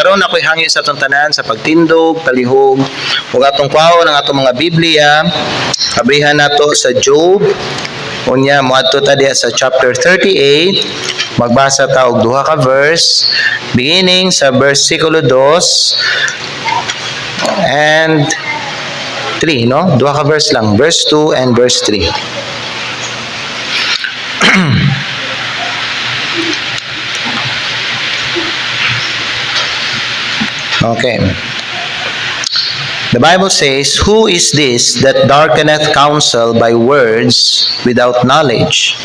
Karon ako'y hangyo sa atong tanan sa pagtindog, palihog, ug atong kwaon ang atong mga Biblia. Abrihan nato sa Job. Unya moadto ta diha sa chapter 38. Magbasa ta og duha ka verse beginning sa versikulo 2 and 3, no? Duha ka verse lang, verse 2 and verse 3. Okay. The Bible says, "Who is this that darkeneth counsel by words without knowledge?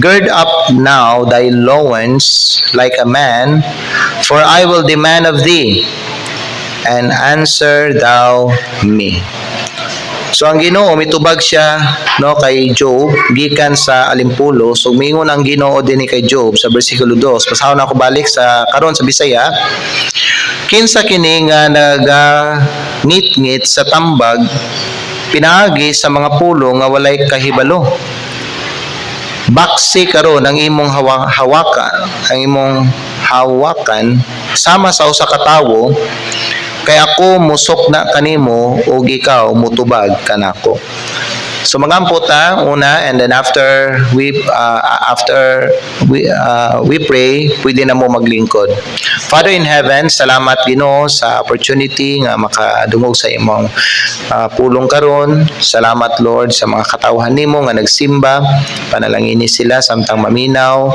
Gird up now thy loins like a man, for I will demand of thee, and answer thou me." So ang Ginoo mitubag siya no kay Job gikan sa alimpulo. So mingon ang Ginoo dinhi kay Job sa bersikulo 2. Pasahon ako balik sa karon sa Bisaya. Kinsa kini nga nagangit-ngit sa tambag pinaagi sa mga pulo nga walay kahibalo. Baksi karon ang imong hawakan sama sa usa ka tawo, kay ako musok na kanimo ug ikaw mutubag kanako. So magampo ta una, and then after we pray, pwede na mo maglingkod. Father in heaven, salamat Ginoo sa opportunity nga makadungog sa imong pulong karon. Salamat Lord sa mga katawhan nimo nga nagsimba. Panalangini sila samtang maminaw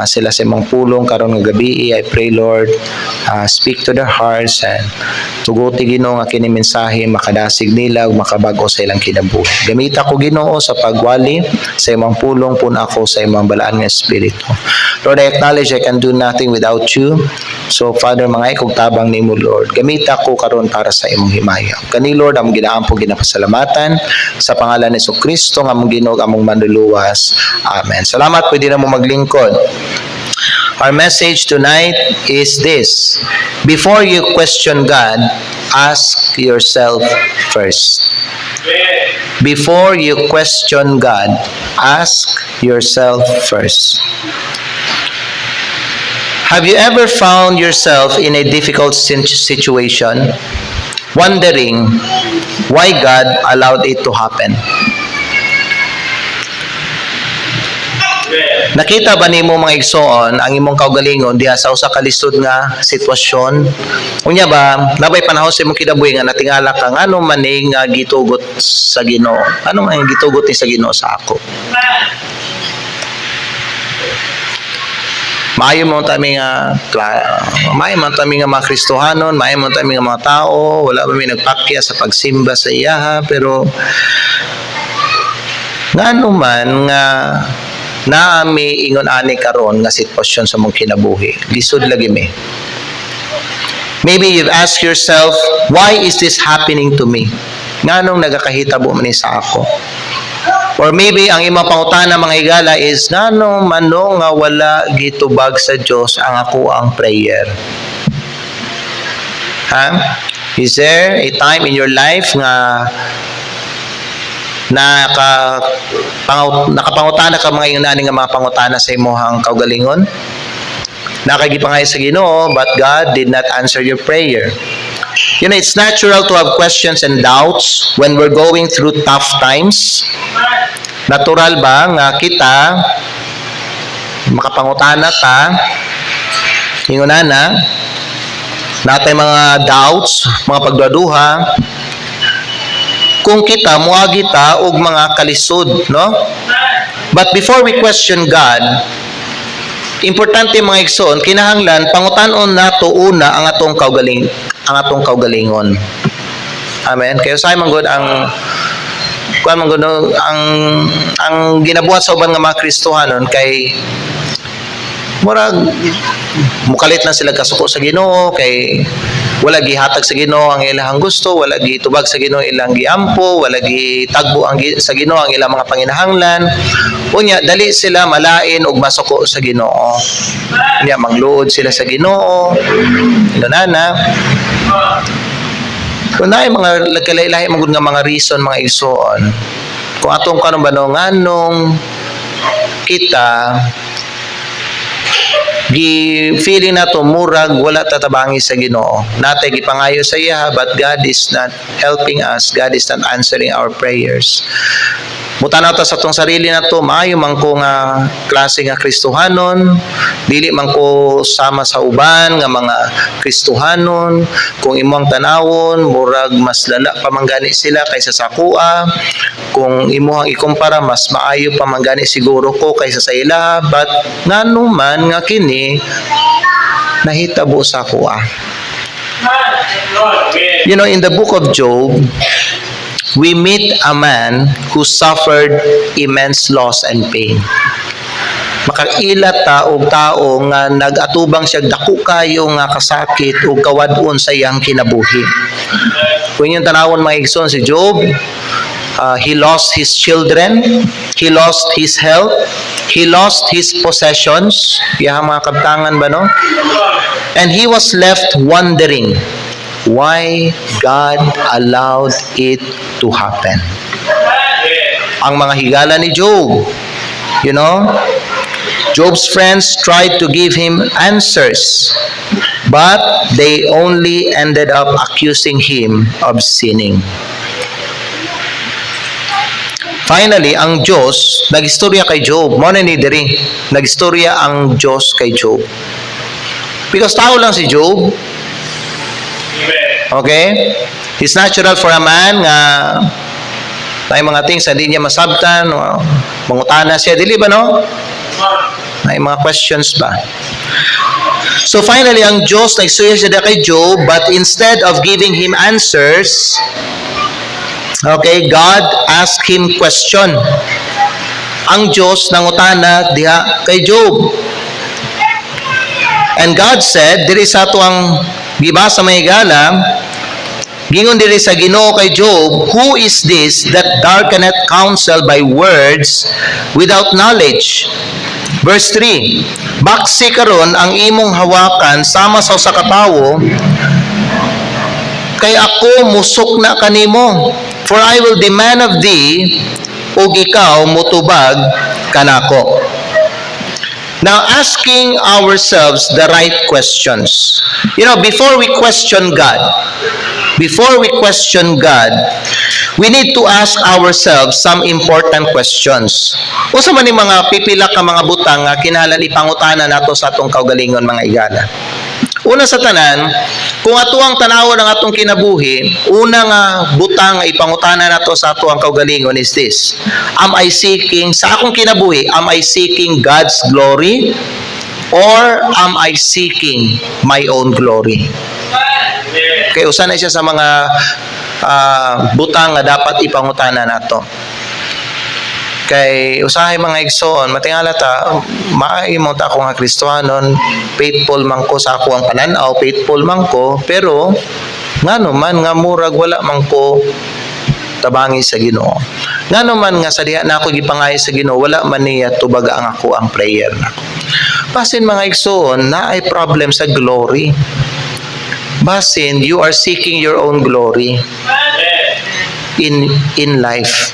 sila sa imong pulong karon nga gabi. I pray Lord, speak to their hearts and tuguti Ginoo nga kini mensahe makadasig nila ug makabag-o sa ilang kinabuhi. Gamita ko Ginoo sa pagwali sa imong pulong pun ako sa imong balaan nga espiritu. Lord, I acknowledge I can do nothing without you. So Father, mga ikog tabang nimo Lord, gamita ko karon para sa imong himaya. Kani Lord, among ginaampo ginapasalamatan sa pangalan ni Kristo nga among Ginoo among manluluwas. Amen. Salamat, pwede na mo maglingkod. Our message tonight is this: before you question God, ask yourself first. Before you question God, ask yourself first. Have you ever found yourself in a difficult situation, wondering why God allowed it to happen? Nakita ba nimo mga igsoon ang imong kaugalingon diha sa usa ka lisod nga sitwasyon? Unya ba nabay panahon sa imong kinabuhi nga natingala ka ngano man nga gitugot sa Ginoo? Ano man ang gitugot ni sa Ginoo sa ako? Maayo mo tami nga mga Kristohanon, maayo mo tami nga mga tao, wala ba may nagpakya sa pagsimba sa iyaha, pero ngano man nga naami ingon ani karon nga sitwasyon sa mong kinabuhi, lisod lagi mi. Maybe you've asked yourself, why is this happening to me? Nganong nagakahitabo man ni sa ako? Or maybe ang imong pangutana mga higala is, nganong manong nga wala gitubag sa Dios ang ako ang prayer? Is there a time in your life nga nakapangutana ka mga inani nga mga pangutana sa imong kaugalingon? Nakagipangay sa Ginoo, but God did not answer your prayer. You know, it's natural to have questions and doubts when we're going through tough times. Natural ba nga kita makapangutana ta ingonana natay mga doubts, mga pagduduha kung kita moagi ta og mga kalisod, no? But before we question God, importante mga igsoon, kinahanglan pangutan-on nato una ang atong kaugalingon. Amen. Kaya sa man gud ang ginabuhat sa uban nga mga Kristohanon kay murag mukalit lang sila kasuko sa Ginoo, kay wala gihatag sa Ginoo ang ilang gusto, wala gitubag sa Ginoo ilang giampo, wala gitagbo sa Ginoo ang ilang mga panginahanglan. Unya dali sila malain og masuko sa Ginoo. Unya magluod sila sa Ginoo. Inanana. Kung naay mga lagkalahi magud nga mga reason mga igsoon, kung atong kanon ba nganong kita feeling nato murag wala tatabangi sa Ginoo. Natay gipangayo sa iya, but God is not helping us. God is not answering our prayers. Mutanaw ta sa tong sarili nato, maayo man ko nga klase nga Kristohanon, dili man ko sama sa uban nga mga Kristohanon. Kung imong tanawon, murag mas lala pa man gani sila kaysa sa kuha. Kung imuhang ikumpara, mas maayo pa man gani siguro ko kaysa sa ila. But ngano man nga kini nahitabo sa kuha. You know, in the book of Job, we meet a man who suffered immense loss and pain. Makaila ta og tao nga nagatubang siya dako kayo nga kasakit ug kawad-on sa iyang kinabuhi. Kung yung tanawon mga igsoon si Job, he lost his children, he lost his health, he lost his possessions, yung mga kabtangan ba no? And he was left wondering why God allowed it to happen. Ang mga higala ni Job, you know, Job's friends tried to give him answers, but they only ended up accusing him of sinning. Finally, ang Diyos, nagistorya kay Job. Mo na ni diri, nagistorya ang Diyos kay Job. Because tao lang si Job. Okay? It's natural for a man nga may mga things na hindi niya masabtan, mangutana siya. Dili ba, no? May mga questions ba? So finally, ang Diyos nagsuya siya kay Job, but instead of giving him answers, okay, God asked him question. Ang Diyos nangutana diha kay Job. And God said, diri sa ato ang gibasa may higala, gingon diri sa Ginoo kay Job, who is this that darkeneth counsel by words without knowledge? Verse 3, baksi karon ang imong hawakan sama sa usa ka tawo, kay ako musok na kanimo, for I will demand of thee, ug ikaw mutubag kanako. Now, asking ourselves the right questions. You know, before we question God, we need to ask ourselves some important questions. Usa man ni mga pipila ka mga butang nga kinahanglan ipangutana nato sa atong kaugalingon mga igala. Una sa tanan, kung ato ang tanawon ng atong kinabuhi, una nga butang nga ipangutana nato sa ato ang kaugalingon is this: am I seeking sa akong kinabuhi, am I seeking God's glory or am I seeking my own glory? Kaya usa na siya sa mga butang nga dapat ipangutana nato. Kay usahay mga igsoon, matingala ta, maayo ta ako nga Kristohanon, faithful man ko sa ako ang pananaw, faithful man ko, pero ngano man nga murag wala man ko tabangi sa Ginoo. Ngano man nga sa diha na ako gipangayo sa Ginoo, wala man niya tubaga ang ako ang prayer nako. Basin mga igsoon, na ay problem sa glory. Basin, you are seeking your own glory in life.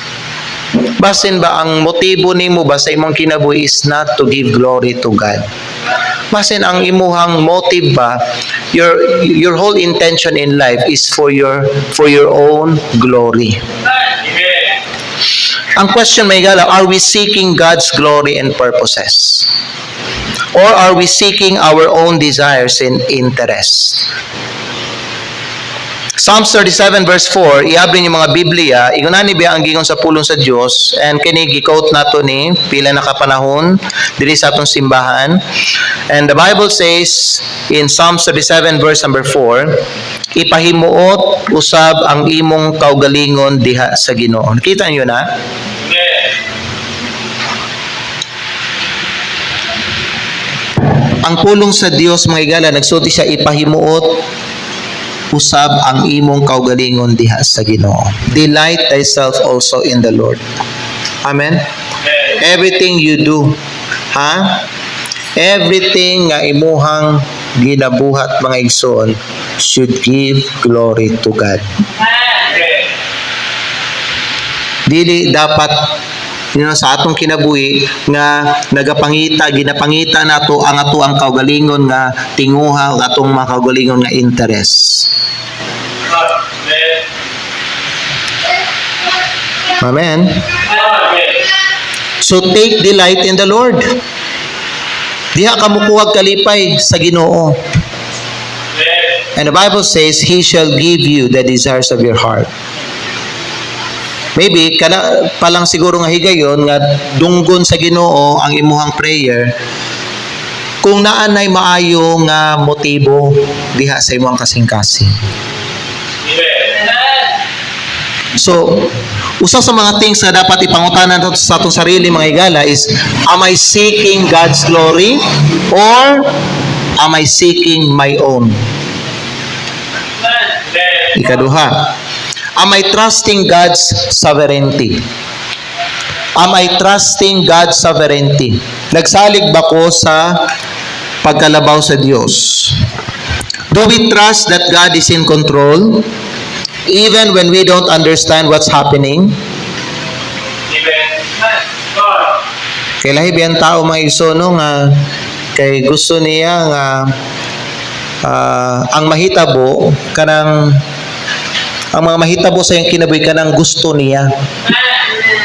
Basin ba ang motibo nimo ba sa imong kinabuhi is not to give glory to God? Basin ang imuhang motive ba, your whole intention in life is for your own glory. Ang question may gala, are we seeking God's glory and purposes? Or are we seeking our own desires and interests? Psalms 37 verse 4, iabri niyo mga Biblia, igunani biya ang gingon sa pulong sa Dios, and kini gi-quote nato ni pila na kapanahon diri sa atong simbahan. And the Bible says in Psalms 37 verse number 4, ipahimuot usab ang imong kaugalingon diha sa Ginoo. Nakita niyo na? Ang pulong sa Dios mga igala, nagsulti siya ipahimuot usab ang imong kaugalingon diha sa Ginoo. Delight thyself also in the Lord. Amen. Everything you do, everything nga imuhang ginabuhat mga igsoon should give glory to God. Dili dapat sa atong kinabuhi nga ginapangita nato ang ato ang kaugalingon nga tinguha ug atong mga kaugalingon nga interest. Amen. So take delight in the Lord. Diha ka mukuwag kalipay sa Ginoo. And the Bible says, He shall give you the desires of your heart. Maybe, kana palang siguro nga higayon, nga dunggon sa Ginoo ang imuhang prayer, kung naanay maayo nga motibo diha sa imuhang kasing-kasing. So, usa sa mga things na dapat ipangutanan sa atong sarili mga higala is, am I seeking God's glory or am I seeking my own? Ikaduha, am I trusting God's sovereignty? Am I trusting God's sovereignty? Nagsalig ba ko sa pagkalabaw sa Diyos? Do we trust that God is in control even when we don't understand what's happening? Kay lahi biyang tao mga isono nga kay gusto niya nga ang mahitabo kanang ang mga mahitabo sa iyang kinabuhi kanang gusto niya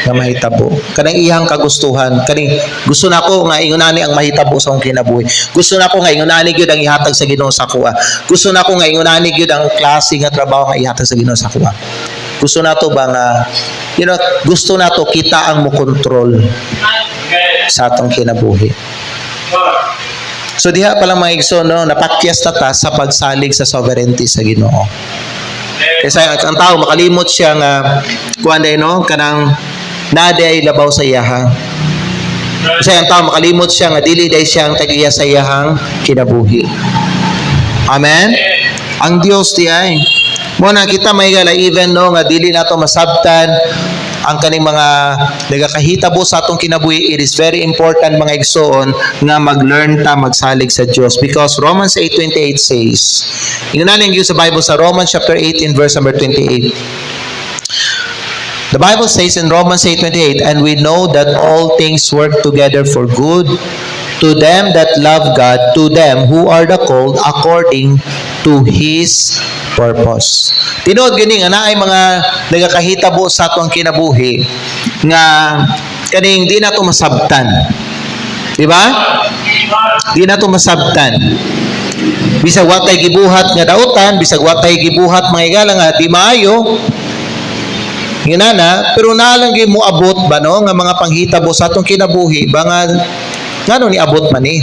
nga mahitabo kanang iyang kagustuhan kaning gusto nako nga ingunani ang mahitabo sa akong kinabuhi, gusto nako nga ingunani gyud ang ihatag sa Ginoo sa kuha, gusto nako nga ingunani gyud ang klase nga trabaho nga ihatag sa Ginoo sa kuha. Gusto nato ba nga gusto nato kita ang mo control sa atong kinabuhi. So diha pa lang mga igsoon, napakyas ta sa pagsalig sa sovereignty sa Ginoo. Kasi ang tao makalimot siya nga kuan day kanang nade ay labaw sa iyaha. Kasi ang tao makalimot siya nga dili day siyang tag-iya sa iyahang kinabuhi. Amen. Ang Dios di ay mo na kita may gala even nga dili nato masabtan ang kaning mga nagakahitabo sa atong kinabuhi. It is very important mga igsoon nga mag-learn ta magsalig sa Dios, because Romans 8:28 says, ingnaning gyud sa Bible sa Romans chapter 18 verse number 28. The Bible says in Romans 8:28, and we know that all things work together for good to them that love God, to them who are the called according to His purpose. Tinuod gini nga naay mga nagakahitabo sa atong kinabuhi nga kaning di nato masabtan. Di ba? Di nato masabtan. Bisag wa tay gibuhat nga dautan, bisag wa tay gibuhat mga igala nga di maayo. Hinana, pero nalang gyud mo abot ba nga mga panghitabo sa atong kinabuhi ba nga ngano ni abot man ni?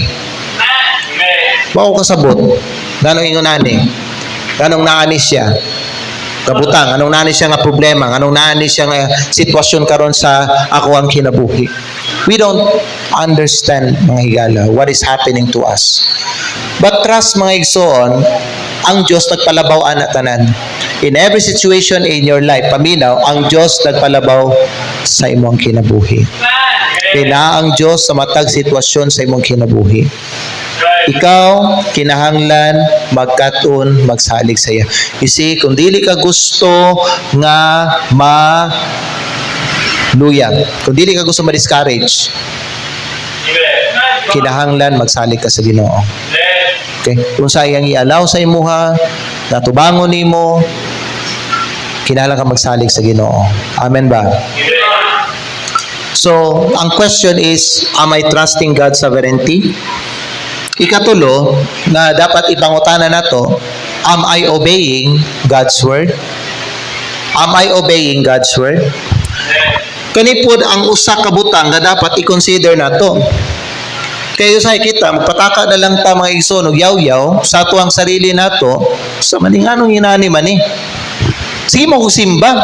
Mao kasabot. Ngano ingonani? Anong naani siya? Kabutang, anong naani siya nga problema? Anong naani siya nga sitwasyon karon sa ako ang kinabuhi? We don't understand mga higala what is happening to us. But trust mga igsoon, ang Diyos nagpalabaw ana tanan. In every situation in your life, paminaw, ang Diyos nagpalabaw sa imong kinabuhi. Kaya ang Diyos sa matag sitwasyon sa imong kinabuhi. Ikaw, kinahanglan, magkaton, magsalig sa iya. You see, kung dili ka gusto nga luyag, kung dili ka gusto ma-discourage, kinahanglan, magsalig ka sa Ginoo. Okay? Kung sayang i-allow sa imuha, natubangon nimo, kinahanglan ka magsalig sa Ginoo. Amen ba? So, ang question is, am I trusting God's sovereignty? Ikatulo, na dapat ipangutana nato, am I obeying God's word? Am I obeying God's word? Kanipod ang usa ka butang nga dapat i-consider nato. Kayo sa kita, magpataka na lang ta mga igsoon og yaw-yaw sa ato ang sarili nato, sa maninganong inani man ni. Sige mo simba.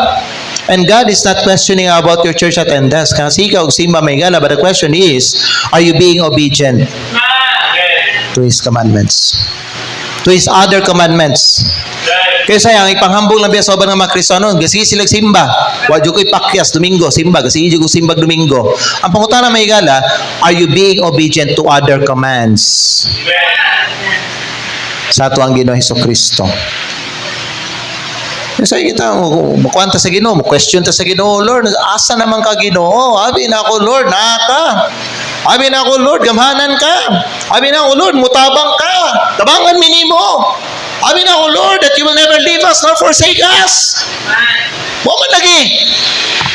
And God is not questioning about your church attendance. Kasi ikaw og simba may gala, but the question is, are you being obedient to His commandments, to His other commandments? Kaya sayang, ipanghambog lang biya sa ubang mga Kristiyano, kasi sila simba. Wadyo ko ipakyas Domingo, simba. Kasi idyo ko simba Domingo. Ang pangutana may gala, are you being obedient to other commands? Sa ato ang Ginoo Hesukristo. So kita, makuanta sa Ginoo, question ta sa Ginoo, Lord, asa naman ka Ginoo? Abi na ako, Lord, naa ka. Abi na ako, Lord, gamhanan ka. Abi na ako, Lord, mutabang ka. Tabangan minimo. Abi na ako, Lord, that you will never leave us nor forsake us. Wa man lagi.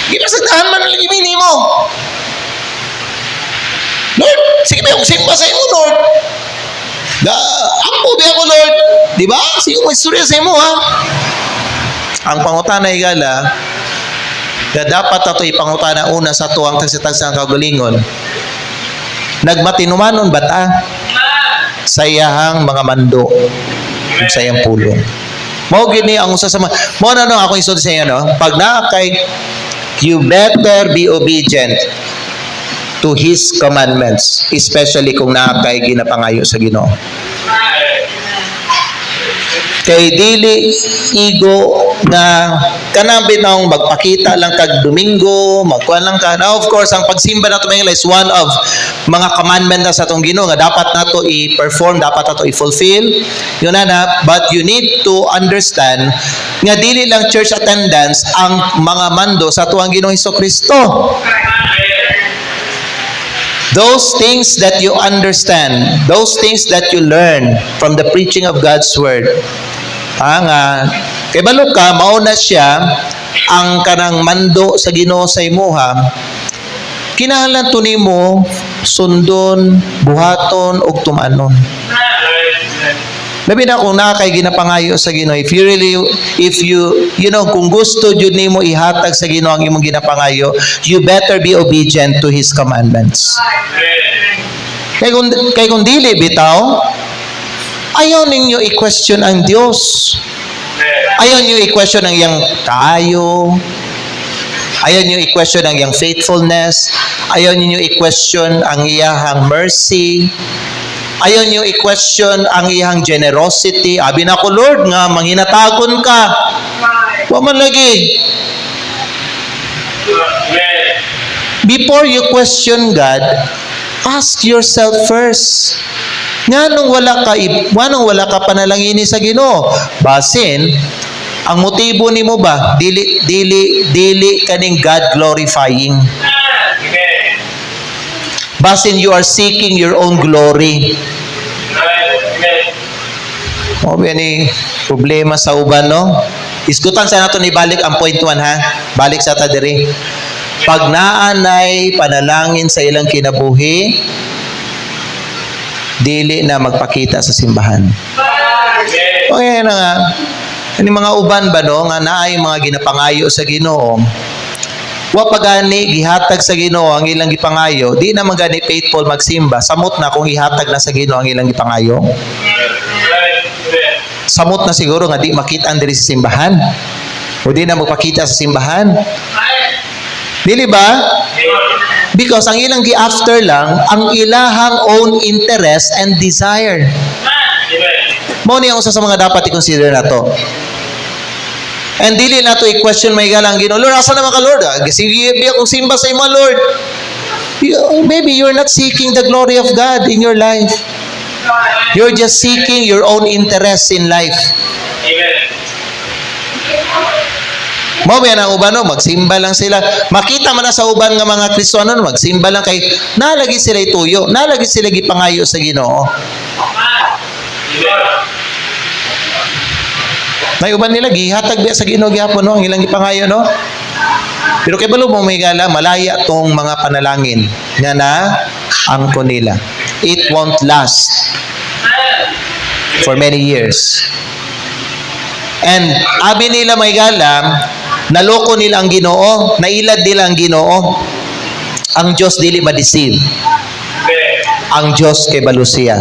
Ginasagdahan man lagi minimo. Lord, sige ba, simba sa imo, Lord. Ampo ba ako, Lord? Di ba? Sige mo, istorya sa imo, ha? Ang pangutana igala, na dapat ato ipangutana una sa tuwang tagsitagsang kagalingon. Nagmatinumanon bata sa iyahang mga mando sa iyang pulong. Mao gini ang usa sa mo na no ako isod sa iyo no. Pag naa kay you better be obedient to His commandments, especially kung naa kay ginapangayo sa Ginoo. Kay dili igo na kanang bitaw magpakita lang kag Domingo, magkuan lang ka. Now, of course, ang pagsimba nato mga is one of mga commandment na sa atong Ginoo nga dapat nato i-perform, dapat nato i-fulfill. Yun na, but you need to understand nga dili lang church attendance ang mga mando sa tuwang Ginoong Hesukristo. Those things that you understand, those things that you learn from the preaching of God's Word, kay balo ka, mauna siya ang kanang mando sa Ginoo sa imuha, kinahanglan to nimo sundon, buhaton, ug tumanon. Labi na kung nakay ginapangayo sa Ginoo, if you know, kung gusto jud nimo ihatag sa Ginoo ang imong ginapangayo, you better be obedient to His commandments. Kay kung dili bitaw, ayaw ninyo i-question ang Diyos. Ayaw niyo i-question ang iyang kaayo. Ayaw niyo i-question ang iyang faithfulness. Ayaw niyo i-question ang iyang mercy. Ayaw niyo i-question ang iyang generosity. Abi na ko, Lord, nga manginatagon ka. Wa man lagi. Before you question God, ask yourself first. Nganong wala ka panalangini sa Ginoo? Basin, ang motibo nimo ba dili kaning God glorifying. Basin you are seeking your own glory. O ni problema sa uban no? Iskutan sa nato ni balik ang point 1 ha. Balik sa ta diri. Pag naanay panalangin sa ilang kinabuhi, dili na magpakita sa simbahan. Okay na nga. Ani mga uban ba no nga naay mga ginapangayo sa Ginoo. Wa pagani gihatag sa Ginoo ang ilang gipangayo, di na magani faithful magsimba. Samot na kung ihatag na sa Ginoo ang ilang gipangayo. Samot na siguro nga di makita diri sa simbahan. O di na magpakita sa simbahan. Dili ba? Because ang ilang gi-after lang ang ilahang own interest and desire. Mo ni ang usa sa mga dapat i-consider nato. And dili nato i-question may galang Ginoo, Lord, asa naman ka, Lord? Sige, akong simba sa imo, Lord. Maybe you're not seeking the glory of God in your life. You're just seeking your own interest in life. Mo ba ang uban no, magsimba lang sila. Makita man na sa uban nga mga Kristiyano, magsimba lang kay nalagi sila ituyo, nalagi sila gipangayo sa Ginoo. May uban nila gihatag biya sa Ginoo gyapon no, ang ilang gipangayo no. Pero kay balo mo may gala malaya tong mga panalangin nga na angko nila. It won't last for many years. And abi nila may gala, naloko nila ang Ginoo, nailad nila ang Ginoo. Ang Diyos dili ma-deceive. Ang Diyos kay balusiya.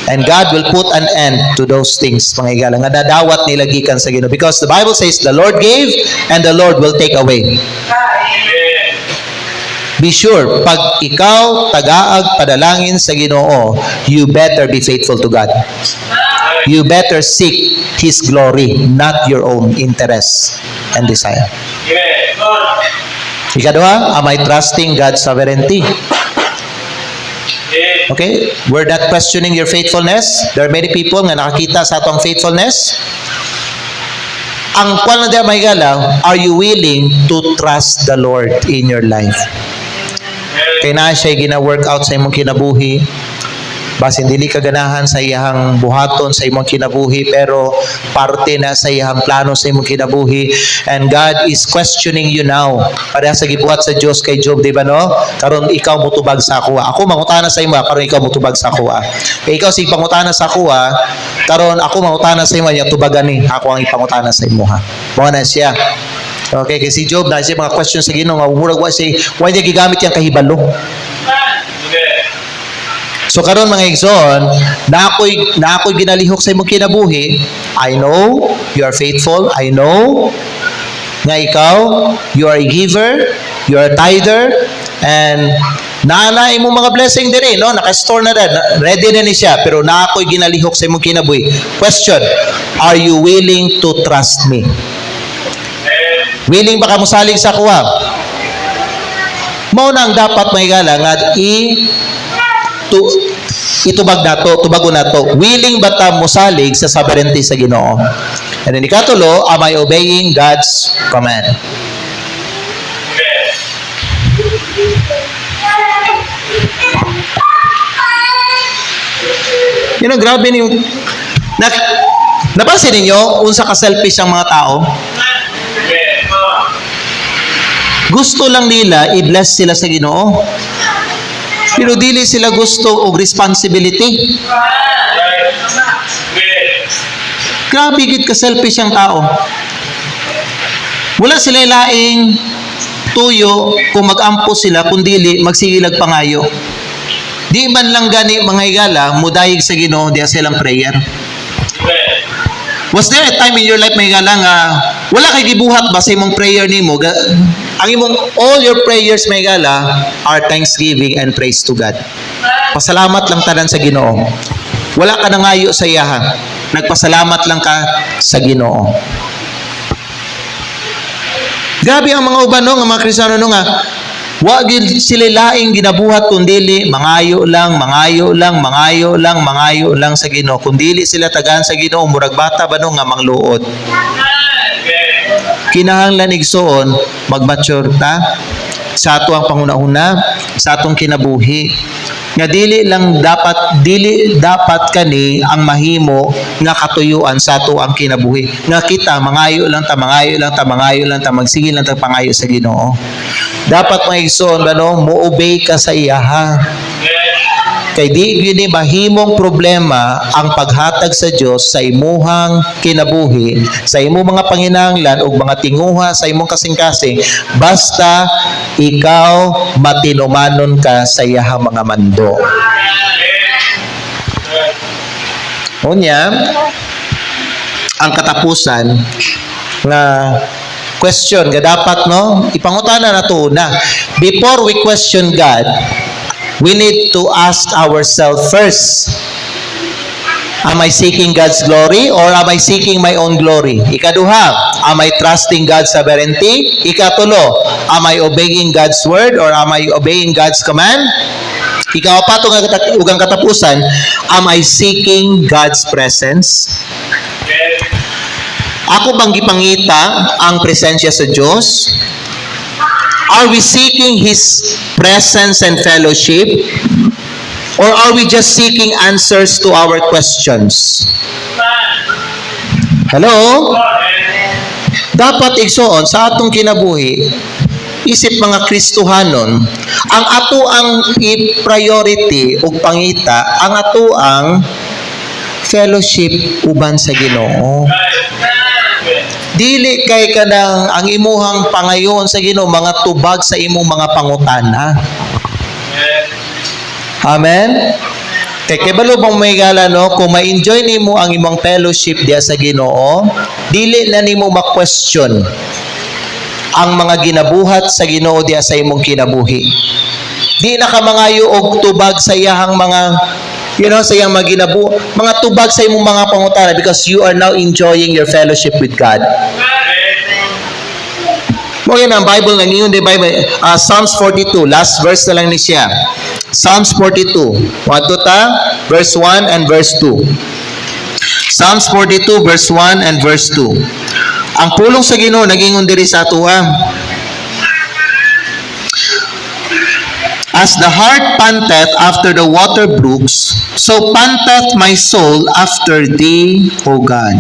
And God will put an end to those things, mga igala, nga dadawat nila gikan sa Ginoo. Because the Bible says, the Lord gave and the Lord will take away. Be sure, pag ikaw tagaag padalangin sa Ginoo, you better be faithful to God. You better seek His glory, not your own interest and desire. Ikadua, am I trusting God's sovereignty? Okay? We're not questioning your faithfulness. There are many people nga nakakita sa atong faithfulness. ang kwan na may gala, are you willing to trust the Lord in your life? Kaya na siya gina-workout sa imong kinabuhi. Basin dili ka ganahan sa iyang buhaton sa imong kinabuhi, pero parte na sa iyang plano sa imong kinabuhi. And God is questioning you now. Pareha sa gibuhat sa Dios kay Job, di ba no? Karon ikaw mutubag sa ako. Ako mangutana sa imo, karon ikaw mutubag sa ako. Kay ikaw si pangutana sa ako, karon ako mangutana sa imo, nya tubagan ni ako ang ipangutana sa imo ha. Mao na siya. Okay, kasi si Job na siya mga questions sa Ginoo nga murag wa siya gigamit yang kahibalo. So karon mga igsoon, na ako'y ginalihok sa imong kinabuhi. I know you are faithful. I know nga ikaw, you are a giver, you are a tither, and naana imong mga blessing dire, no? Naka-store na rin. Ready na ni siya, pero na ako'y ginalihok sa imong kinabuhi. Question, are you willing to trust me? Willing ba ka mosalig sa kuha? Mao na ang dapat mahigala nga itubag nato, tubago nato. Willing ba ta mosalig sa sovereignty sa Ginoo? And then ikatulo, am I obeying God's command? Yun ang grabe ni napansin ninyo unsa ka selfish ang mga tao? Gusto lang nila i-bless sila sa Ginoo. Pero dili sila gusto og responsibility. Grabe gid ka selfish ang tao. Wala sila laing tuyo kung mag-ampo sila kung dili magsigilag pangayo. Di man lang gani mga higala mudayeg sa Ginoo diya silang prayer. Was there a time in your life may higala nga wala kay gibuhat ba sa imong prayer nimo? Ang imong all your prayers may gala are thanksgiving and praise to God. Pasalamat lang tanan sa Ginoo. Wala ka nangayo sa iyaha. Nagpasalamat lang ka sa Ginoo. Grabe ang mga uban no, ang mga Kristiyano no nga wa gid sila laing ginabuhat kundili mangayo lang sa Ginoo. Kundili sila tagaan sa Ginoo murag bata ba no nga mangluod. Kinahanglan igsoon mag-mature ta sa ato ang pangunahuna sa atong kinabuhi nga dili dapat kani ang mahimo nga katuyuan sa ato ang kinabuhi nga kita mangayo lang ta magsige lang ta pangayo sa Ginoo. Dapat mga igsoon no mo-obey ka sa iyaha. Kay di gyud mahimong problema ang paghatag sa Dios sa imuhang kinabuhi, sa imong mga panginahanglan ug mga tinguha sa imong kasing-kasing basta ikaw matinumanon ka sa iyahang mga mando. Unya, ang katapusan nga question nga dapat no ipangutana nato na before we question God, we need to ask ourselves first, am I seeking God's glory or am I seeking my own glory? Ikaduha, am I trusting God's sovereignty? Ikatulo, am I obeying God's word or am I obeying God's command? Ikawapat ugang katapusan, am I seeking God's presence? Ako bang gipangita ang presensya sa Diyos? Are we seeking His presence and fellowship? Or are we just seeking answers to our questions? Hello? Dapat igsoon sa atong kinabuhi, isip mga Kristohanon, ang ato ang i-priority o pangita, ang ato ang fellowship uban sa Ginoo. Dili kay kanang ang imuhang pangayon sa Ginoo mga tubag sa imong mga pangutana. Amen. Kay kebalo bang may gala no kung ma-enjoy nimo ang imong fellowship diya sa Ginoo, dili na nimo ma-question ang mga ginabuhat sa Ginoo diya sa imong kinabuhi. Di na ka mangayo og tubag sa iyahang mga sa iyang mga tubag sa imong mga pangutana because you are now enjoying your fellowship with God. Mo yan ang Bible nga ngayon, the Bible, Psalms 42, last verse na lang ni siya. Psalms 42, verse 1 and verse 2. Psalms 42, verse 1 and verse 2. Ang pulong sa Ginoo nagingon diri sa atuha. As the heart panteth after the water brooks, so panteth my soul after thee, O God.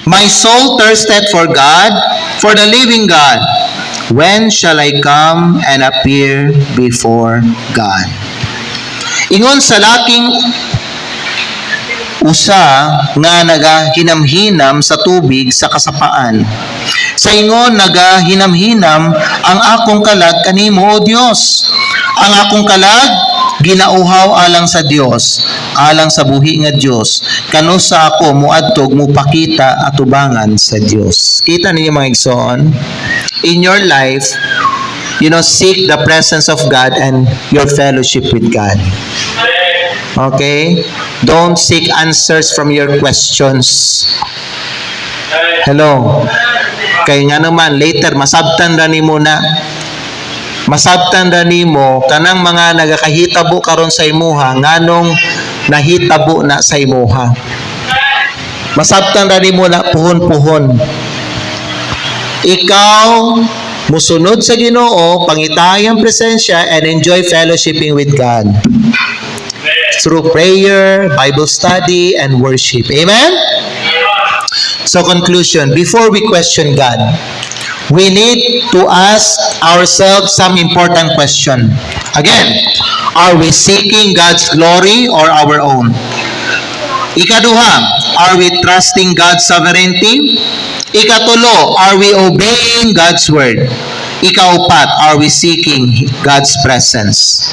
My soul thirsteth for God, for the living God. When shall I come and appear before God? Ingon sa laking usa nga nagahinam-hinam sa tubig sa kasapaan. Sa ingon nagahinam-hinam ang akong kalag kanimo, O Dios. Ang akong kalag ginauhaw alang sa Dios, alang sa buhi nga Dios. Kano sa ako muadtog mupakita atubangan sa Dios. Kita ninyo mga igsoon, in your life, seek the presence of God and your fellowship with God. Okay? Don't seek answers from your questions. Hello? Kaya nga naman, later, masabtan ra nimo na. Masabtan ra nimo kanang mga nagakahitabo karon sa imuha, nganong nahitabo na sa imuha. Masabtan ra nimo na puhon-puhon. Ikaw, musunod sa Ginoo, pangitay ang presensya, and enjoy fellowshipping with God. Through prayer, Bible study, and worship. Amen? So conclusion, before we question God, we need to ask ourselves some important question. Again, are we seeking God's glory or our own? Ikaduha, are we trusting God's sovereignty? Ikatulo, are we obeying God's word? Ikaupat, are we seeking God's presence?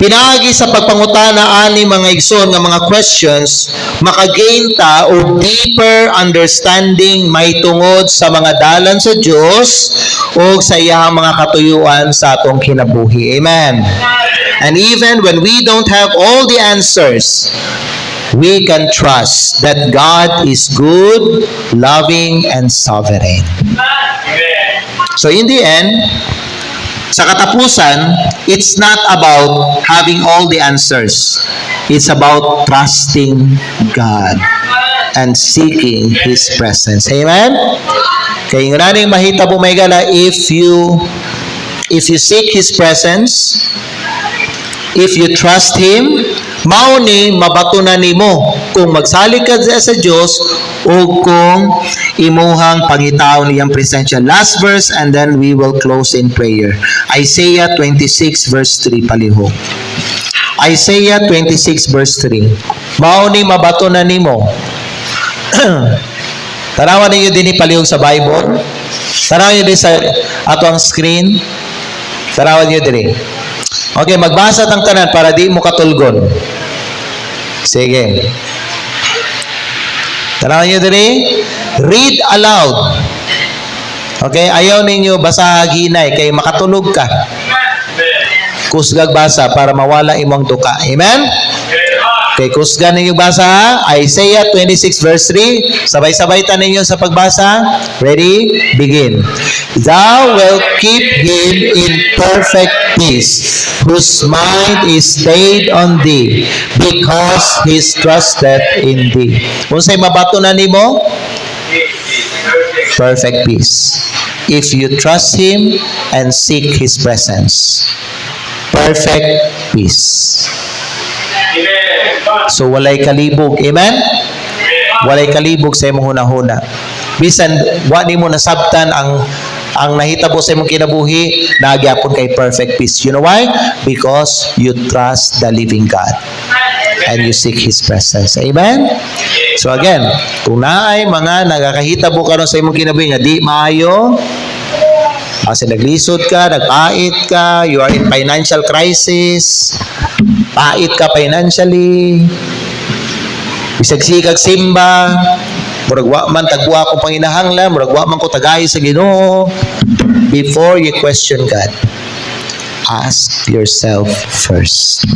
Pinaagi sa pagpangutana ani mga igsoon nga mga questions, makagain ta og deeper understanding may tungod sa mga dalan sa Dios o sa iyang mga katuyuan sa atong kinabuhi. Amen. And even when we don't have all the answers, we can trust that God is good, loving, and sovereign. So in the end, sa katapusan, it's not about having all the answers. It's about trusting God and seeking His presence. Amen? Kaya nga naning mahita po may gala, if you seek His presence, if you trust Him, mauni mabatunan nimo kung magsalig ka sa Dios o kung imuhang pangitaw niyang presensya. Last verse and then we will close in prayer. Isaiah 26 verse 3 palihog. Isaiah 26 verse 3. Mauni mabatunan nimo. Tanawan ninyo din palihog sa Bible. Tanawan niyo din sa ato ang screen. Tanawan niyo din. Okay, magbasa tang tanan para di mo katulgon. Sige. Tanaw nyo diri. Read aloud. Okay, ayaw ninyo basa ginay kay makatulog ka. Kusgag basa para mawala imong duka. Amen? Okay, kusgan ninyo basa. Isaiah 26 verse 3. Sabay-sabay ta ninyo sa pagbasa. Ready? Begin. Thou wilt keep him in perfect peace, whose mind is stayed on thee, because he is trusted in thee. Unsay mabatunan nimo? Perfect peace. If you trust him and seek his presence. Perfect peace. So walay kalibog. Amen? Walay kalibog sa imong hunahuna. Bisan wa nimo nasabtan ang nahitabo sa imong kinabuhi, nagyapon kay perfect peace. You know why? Because you trust the living God and you seek His presence. Amen? So again, kung naay mga nagakahitabo karon sa imong kinabuhi nga di maayo, kasi naglisod ka, nagpait ka, you are in financial crisis, pait ka financially, bisag-sigag simba, murag wa man tagwa akong panginahanglan, murag wa man ko tagay sa Ginoo. Before you question God, ask yourself first.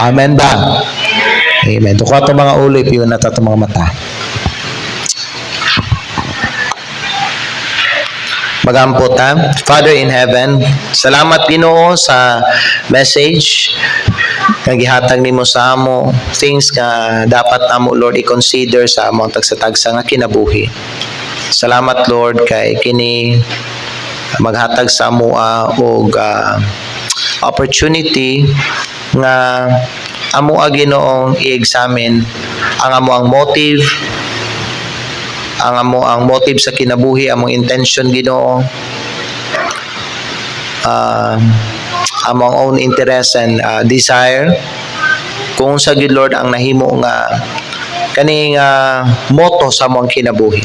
Amen ba? Amen. Tukwa itong mga ulo, ipiyon na itong mga mata. Magampot ha. Father in heaven, salamat Ginoo sa message kang gihatag nimo sa amo, things nga dapat namo Lord i-consider sa among tagsa-tagsa nga kinabuhi. Salamat Lord kay kini maghatag sa amoa og opportunity nga amoa Ginoong i-examine ang amoang motive, ang motive sa kinabuhi, among intention Ginoo, among own interest and desire, kung sa gid Lord ang nahimo nga kaning moto sa among kinabuhi.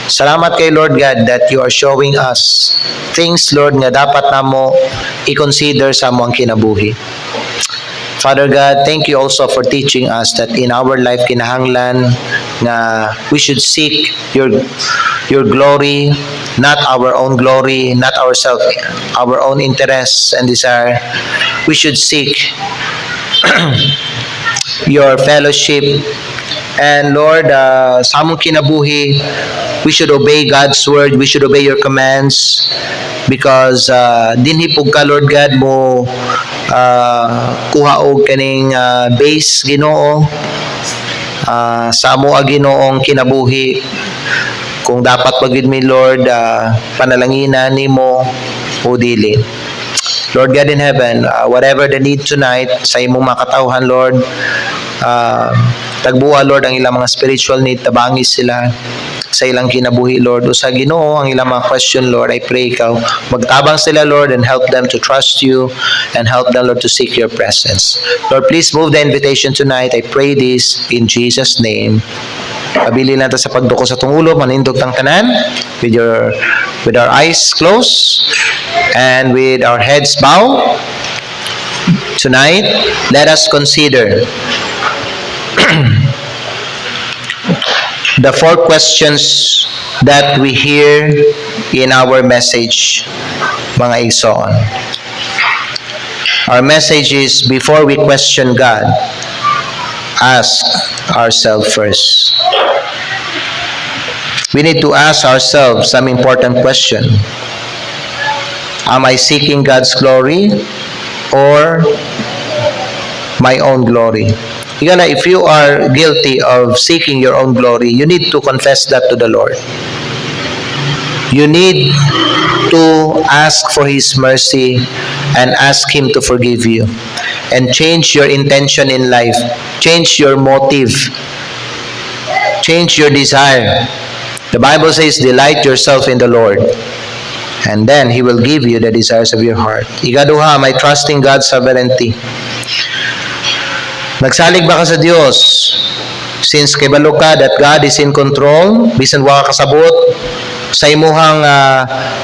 Salamat kay Lord God that you are showing us things Lord nga dapat namo i-consider sa among kinabuhi. Father God, thank you also for teaching us that in our life kinahanglan nga we should seek your glory, not our own glory, not our own interests and desire. We should seek your fellowship. And Lord, sa among kinabuhi, we should obey God's word, we should obey your commands, because dinhi pug ka Lord God mo kuha og kaning base Ginoo sa amo Ginoong kinabuhi. Kung dapat pagid mi Lord panalanginan nimo o dili. Lord God in heaven, whatever the need tonight sa imong makatawhan Lord, tagbuha Lord ang ilang mga spiritual need, tabangis sila sa ilang kinabuhi Lord. O sa Ginoo ang ilang mga question Lord, I pray ikaw magtabang sila Lord and help them to trust you and help them Lord to seek your presence. Lord, please move the invitation tonight. I pray this in Jesus name. Pabili lang ta sa pagduko sa tong ulo, manindog tang tanan with our eyes closed and with our heads bowed. Tonight, let us consider the 4 questions that we hear in our message, mga igsoon. Our message is, before we question God, ask ourselves first. We need to ask ourselves some important question. Am I seeking God's glory or my own glory? If you are guilty of seeking your own glory, you need to confess that to the Lord. You need to ask for His mercy and ask Him to forgive you. And change your intention in life. Change your motive. Change your desire. The Bible says, delight yourself in the Lord, and then He will give you the desires of your heart. Ikaduha, may trust in God's sovereignty. Nagsalig ba ka sa Dios? Since kibalo ka that God is in control, bisan wa ka kasabot sa imuhang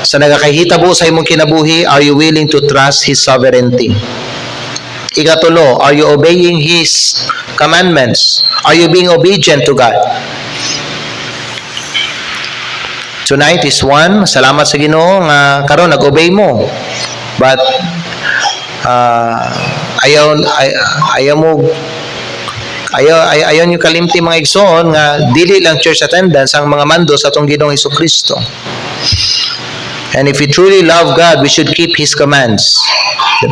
sa nagakahitabo sa imong kinabuhi, are you willing to trust His sovereignty? Ikatulo, are you obeying His commandments? Are you being obedient to God? Tonight is one, salamat sa Ginoo nga karon nag-obey mo. But ayaw nyo kalimti mga igsoon nga dili lang church attendance ang mga mando sa atong Ginoong Hesukristo. And if we truly love God, we should keep His commands.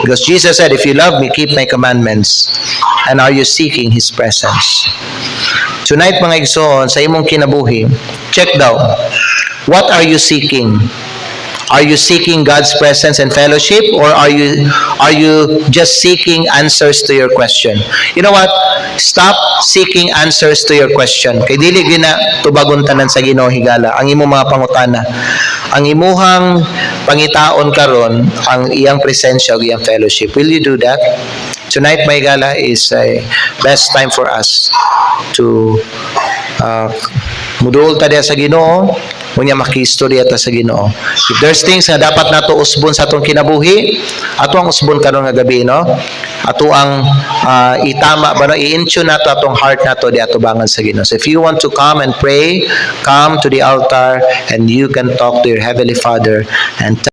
Because Jesus said, if you love me, keep my commandments. And are you seeking His presence? Tonight mga igsoon, sa imong kinabuhi, check daw, what are you seeking? Are you seeking God's presence and fellowship, or are you just seeking answers to your question? You know what? Stop seeking answers to your question. Kay dili gina tubagon tanan sa Ginoo higala ang imong mga pangutana. Ang imuhang pangitaon karon ang iyang presensya ug iyang fellowship. Will you do that? Tonight, my gala, is a best time for us to muduol ta diha sa Ginoo. Unya makistorya ta sa Ginoo. If there's things nga dapat nato usbon sa atong kinabuhi, ato ang usbon karon nga gabi, no? Ato ang itama ba no, i-intune nato atong heart nato di ato bangan sa Ginoo. So if you want to come and pray, come to the altar and you can talk to your Heavenly Father and